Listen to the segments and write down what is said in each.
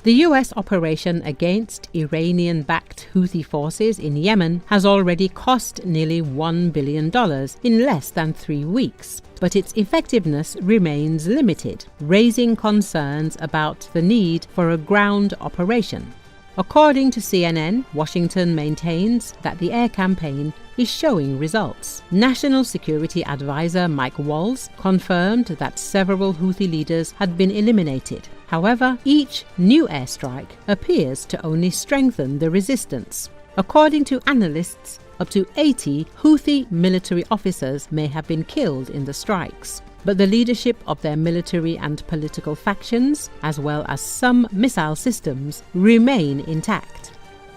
The US operation against Iranian-backed Houthi forces in Yemen has already cost nearly $1 billion in less than 3 weeks, but its effectiveness remains limited, raising concerns about the need for a ground operation. According to CNN, Washington maintains that the air campaign is showing results. National Security Advisor Mike Waltz confirmed that several Houthi leaders had been eliminated. However, each new airstrike appears to only strengthen the resistance. According to analysts, up to 80 Houthi military officers may have been killed in the strikes, but the leadership of their military and political factions, as well as some missile systems, remain intact.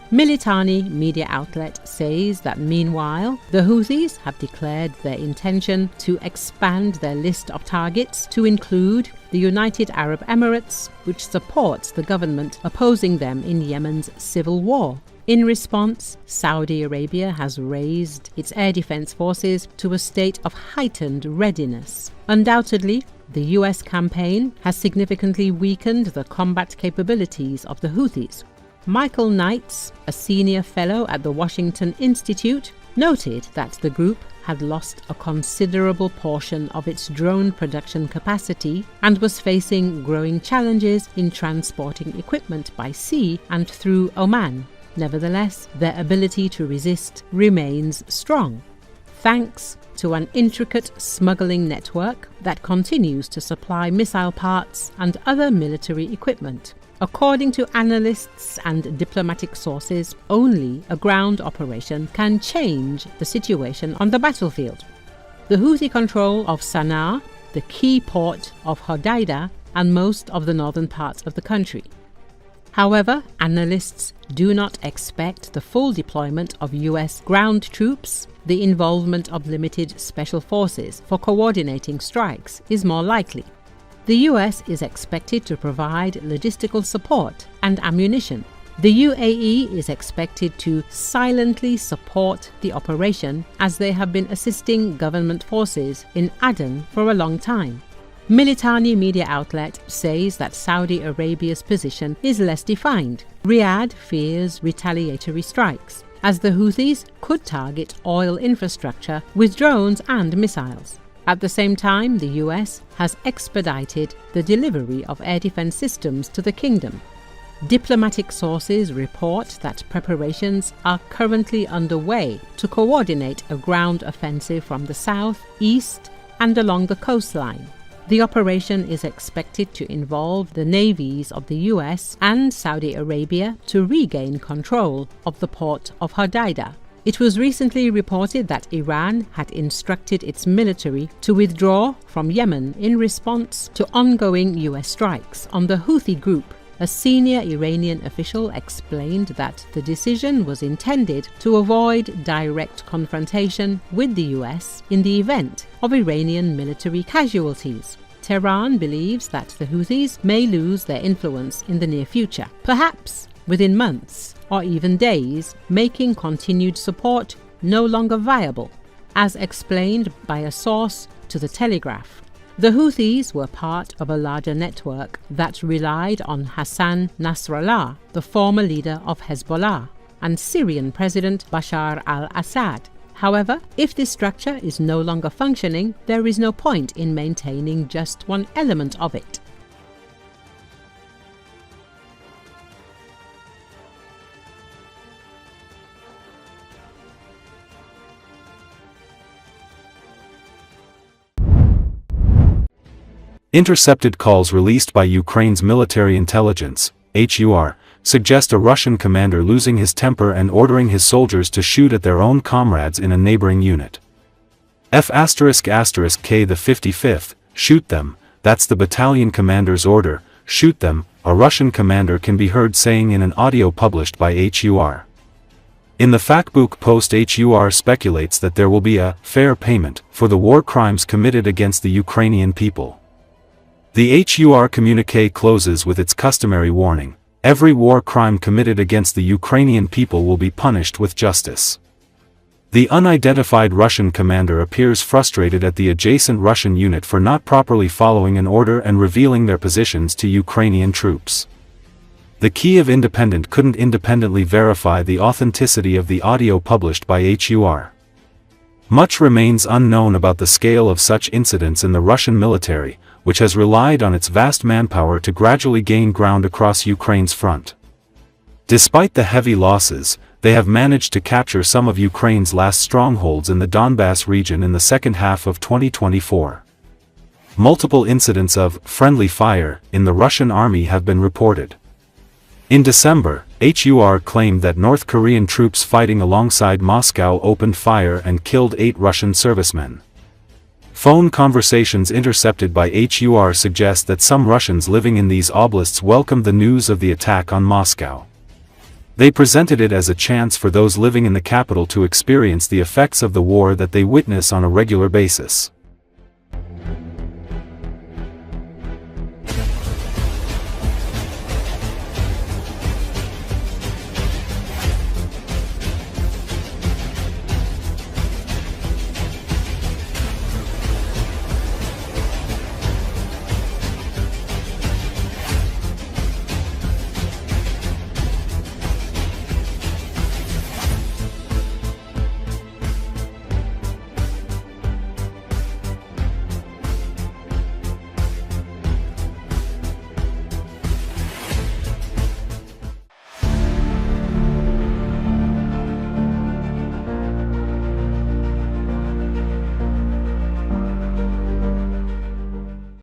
Militani media outlet says that meanwhile, the Houthis have declared their intention to expand their list of targets to include the United Arab Emirates, which supports the government opposing them in Yemen's civil war. In response, Saudi Arabia has raised its air defense forces to a state of heightened readiness. Undoubtedly, the US campaign has significantly weakened the combat capabilities of the Houthis. Michael Knights, a senior fellow at the Washington Institute, noted that the group had lost a considerable portion of its drone production capacity and was facing growing challenges in transporting equipment by sea and through Oman. Nevertheless, their ability to resist remains strong, thanks to an intricate smuggling network that continues to supply missile parts and other military equipment. According to analysts and diplomatic sources, only a ground operation can change the situation on the battlefield. The Houthi control of Sanaa, the key port of Hodeidah, and most of the northern parts of the country. However, analysts do not expect the full deployment of US ground troops. The involvement of limited special forces for coordinating strikes is more likely. The US is expected to provide logistical support and ammunition. The UAE is expected to silently support the operation, as they have been assisting government forces in Aden for a long time. Militani media outlet says that Saudi Arabia's position is less defined. Riyadh fears retaliatory strikes, as the Houthis could target oil infrastructure with drones and missiles. At the same time, the US has expedited the delivery of air defense systems to the kingdom. Diplomatic sources report that preparations are currently underway to coordinate a ground offensive from the south, east, and along the coastline. The operation is expected to involve the navies of the US and Saudi Arabia to regain control of the port of Hodeidah. It was recently reported that Iran had instructed its military to withdraw from Yemen in response to ongoing US strikes on the Houthi group. A senior Iranian official explained that the decision was intended to avoid direct confrontation with the US in the event of Iranian military casualties. Tehran believes that the Houthis may lose their influence in the near future, perhaps within months or even days, making continued support no longer viable, as explained by a source to The Telegraph. The Houthis were part of a larger network that relied on Hassan Nasrallah, the former leader of Hezbollah, and Syrian President Bashar al-Assad. However, if this structure is no longer functioning, there is no point in maintaining just one element of it. Intercepted calls released by Ukraine's military intelligence, HUR, suggest a Russian commander losing his temper and ordering his soldiers to shoot at their own comrades in a neighboring unit. F***K the 55th, shoot them, that's the battalion commander's order, shoot them, a Russian commander can be heard saying in an audio published by HUR. In the Factbook post, HUR speculates that there will be a fair payment for the war crimes committed against the Ukrainian people. The HUR communique closes with its customary warning: every war crime committed against the Ukrainian people will be punished with justice. The unidentified Russian commander appears frustrated at the adjacent Russian unit for not properly following an order and revealing their positions to Ukrainian troops. The Kiev Independent couldn't independently verify the authenticity of the audio published by HUR. Much remains unknown about the scale of such incidents in the Russian military, which has relied on its vast manpower to gradually gain ground across Ukraine's front. Despite the heavy losses, they have managed to capture some of Ukraine's last strongholds in the Donbass region in the second half of 2024. Multiple incidents of friendly fire in the Russian army have been reported. In December, HUR claimed that North Korean troops fighting alongside Moscow opened fire and killed 8 Russian servicemen. Phone conversations intercepted by HUR suggest that some Russians living in these oblasts welcomed the news of the attack on Moscow. They presented it as a chance for those living in the capital to experience the effects of the war that they witness on a regular basis.